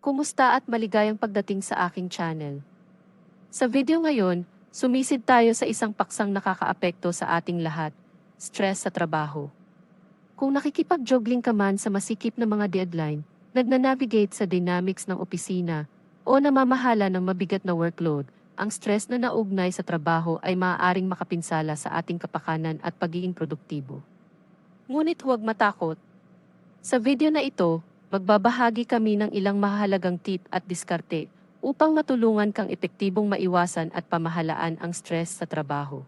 Kumusta at maligayang pagdating sa aking channel. Sa video ngayon, sumisid tayo sa isang paksang nakakaapekto sa ating lahat, stress sa trabaho. Kung nakikipag-juggling ka man sa masikip na mga deadline, nagnanavigate sa dynamics ng opisina, o namamahala ng mabigat na workload, ang stress na naugnay sa trabaho ay maaaring makapinsala sa ating kapakanan at pagiging produktibo. Ngunit huwag matakot. Sa video na ito, magbabahagi kami ng ilang mahalagang tip at diskarte upang matulungan kang epektibong maiwasan at pamahalaan ang stress sa trabaho.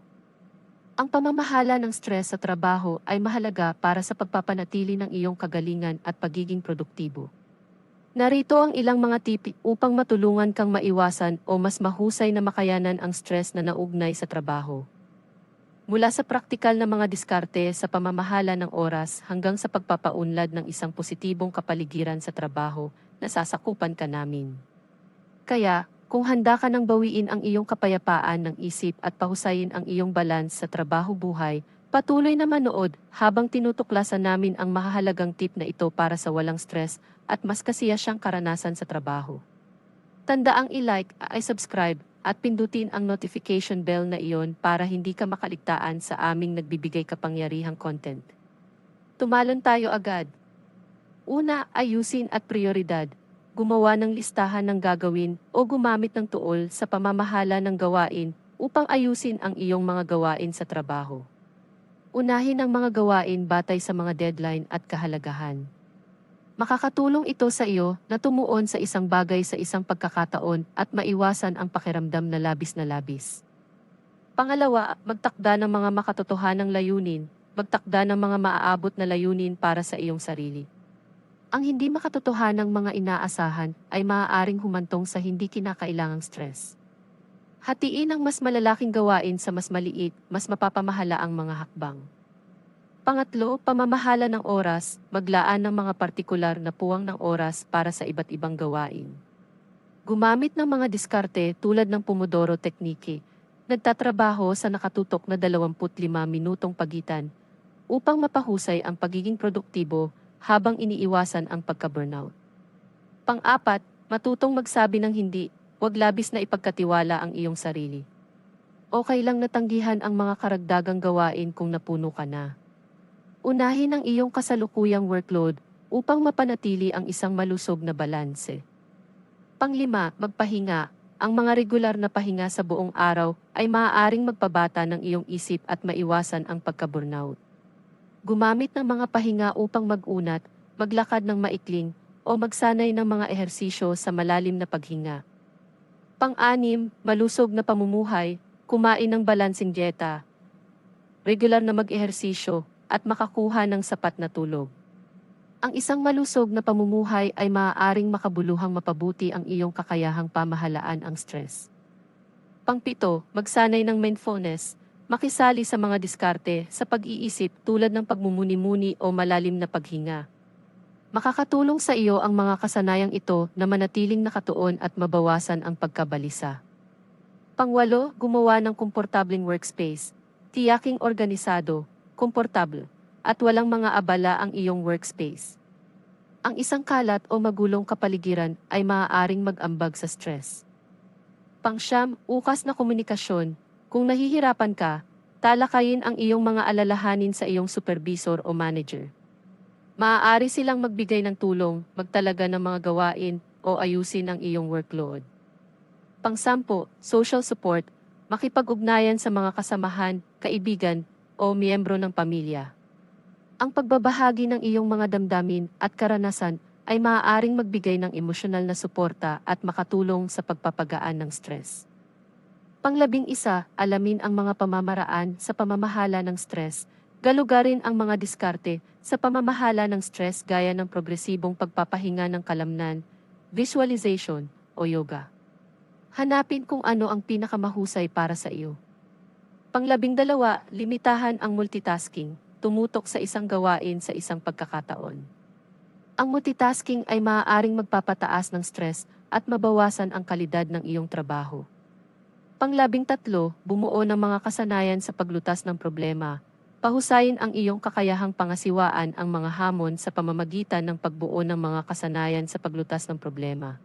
Ang pamamahala ng stress sa trabaho ay mahalaga para sa pagpapanatili ng iyong kagalingan at pagiging produktibo. Narito ang ilang mga tip upang matulungan kang maiwasan o mas mahusay na makayanan ang stress na naugnay sa trabaho. Mula sa praktikal na mga diskarte sa pamamahala ng oras hanggang sa pagpapaunlad ng isang positibong kapaligiran sa trabaho, nasasakupan ka namin. Kaya, kung handa ka nang bawiin ang iyong kapayapaan ng isip at pahusayin ang iyong balance sa trabaho-buhay, patuloy na manood habang tinutuklasan namin ang mahalagang tip na ito para sa walang stress at mas kasiyasyang karanasan sa trabaho. Tandaang i-like, i-subscribe, at pindutin ang notification bell na iyon para hindi ka makaligtaan sa aming nagbibigay kapangyarihang content. Tumalon tayo agad. Una, ayusin at prioridad. Gumawa ng listahan ng gagawin o gumamit ng tuol sa pamamahala ng gawain upang ayusin ang iyong mga gawain sa trabaho. Unahin ang mga gawain batay sa mga deadline at kahalagahan. Makakatulong ito sa iyo na tumuon sa isang bagay sa isang pagkakataon at maiwasan ang pakiramdam na labis na labis. Pangalawa, magtakda ng mga makatotohanang layunin, magtakda ng mga maaabot na layunin para sa iyong sarili. Ang hindi makatotohanang mga inaasahan ay maaaring humantong sa hindi kinakailangang stress. Hatiin ang mas malalaking gawain sa mas maliit, mas mapapamahala ang mga hakbang. Pangatlo, pamamahala ng oras, maglaan ng mga partikular na puwang ng oras para sa iba't ibang gawain. Gumamit ng mga diskarte tulad ng Pomodoro Technique, nagtatrabaho sa nakatutok na 25 minutong pagitan, upang mapahusay ang pagiging produktibo habang iniiwasan ang pagka-burnout. Pang-apat, matutong magsabi ng hindi, huwag labis na ipagkatiwala ang iyong sarili. Okay lang natanggihan ang mga karagdagang gawain kung napuno ka na. Unahin ang iyong kasalukuyang workload upang mapanatili ang isang malusog na balanse. Panglima, magpahinga. Ang mga regular na pahinga sa buong araw ay maaaring magpabata ng iyong isip at maiwasan ang pagka-burnout. Gumamit ng mga pahinga upang mag-unat, maglakad ng maikling, o magsanay ng mga ehersisyo sa malalim na paghinga. Pang-anim, malusog na pamumuhay, kumain ng balansing dieta, regular na mag-ehersisyo, at makakuha ng sapat na tulog. Ang isang malusog na pamumuhay ay maaaring makabuluhang mapabuti ang iyong kakayahang pamahalaan ang stress. Pang-pito, magsanay ng mindfulness, makisali sa mga diskarte sa pag-iisip tulad ng pagmumuni-muni o malalim na paghinga. Makakatulong sa iyo ang mga kasanayang ito na manatiling nakatuon at mabawasan ang pagkabalisa. Pangwalo, gumawa ng komportableng workspace. Tiyaking organisado, komportable, at walang mga abala ang iyong workspace. Ang isang kalat o magulong kapaligiran ay maaaring mag-ambag sa stress. Pangsyam, ukas na komunikasyon. Kung nahihirapan ka, talakayin ang iyong mga alalahanin sa iyong supervisor o manager. Maaari silang magbigay ng tulong, magtalaga ng mga gawain, o ayusin ang iyong workload. Pang-sampu, social support, makipag-ugnayan sa mga kasamahan, kaibigan, o miyembro ng pamilya. Ang pagbabahagi ng iyong mga damdamin at karanasan ay maaaring magbigay ng emosyonal na suporta at makatulong sa pagpapagaan ng stress. Pang-11, alamin ang mga pamamaraan sa pamamahala ng stress. Galugarin ang mga diskarte sa pamamahala ng stress gaya ng progresibong pagpapahinga ng kalamnan, visualization, o yoga. Hanapin kung ano ang pinakamahusay para sa iyo. Pang-12, limitahan ang multitasking, tumutok sa isang gawain sa isang pagkakataon. Ang multitasking ay maaaring magpapataas ng stress at mabawasan ang kalidad ng iyong trabaho. Pang-13, bumuo ng mga kasanayan sa paglutas ng problema. Pahusayin ang iyong kakayahang pangasiwaan ang mga hamon sa pamamagitan ng pagbuo ng mga kasanayan sa paglutas ng problema.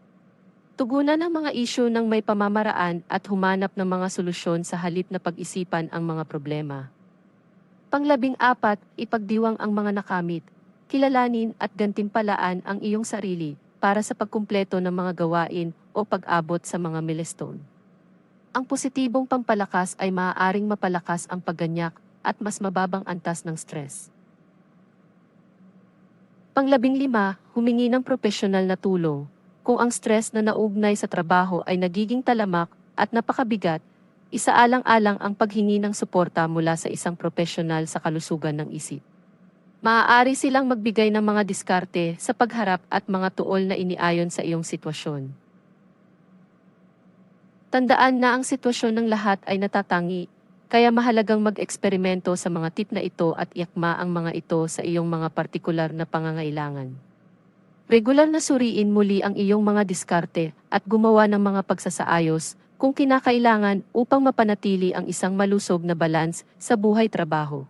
Tugunan ang mga isyu ng may pamamaraan at humanap ng mga solusyon sa halip na pag-isipan ang mga problema. Panglabing-apat, ipagdiwang ang mga nakamit. Kilalanin at gantimpalaan ang iyong sarili para sa pagkumpleto ng mga gawain o pag-abot sa mga milestone. Ang positibong pampalakas ay maaaring mapalakas ang pagganyak at mas mababang antas ng stress. Panglabing-lima, humingi ng profesional na tulong. Kung ang stress na naugnay sa trabaho ay nagiging talamak at napakabigat, isaalang-alang ang paghingi ng suporta mula sa isang profesional sa kalusugan ng isip. Maaari silang magbigay ng mga diskarte sa pagharap at mga tuol na iniayon sa iyong sitwasyon. Tandaan na ang sitwasyon ng lahat ay natatangi, kaya mahalagang mag-eksperimento sa mga tip na ito at iakma ang mga ito sa iyong mga partikular na pangangailangan. Regular na suriin muli ang iyong mga diskarte at gumawa ng mga pagsasaayos kung kinakailangan upang mapanatili ang isang malusog na balance sa buhay-trabaho.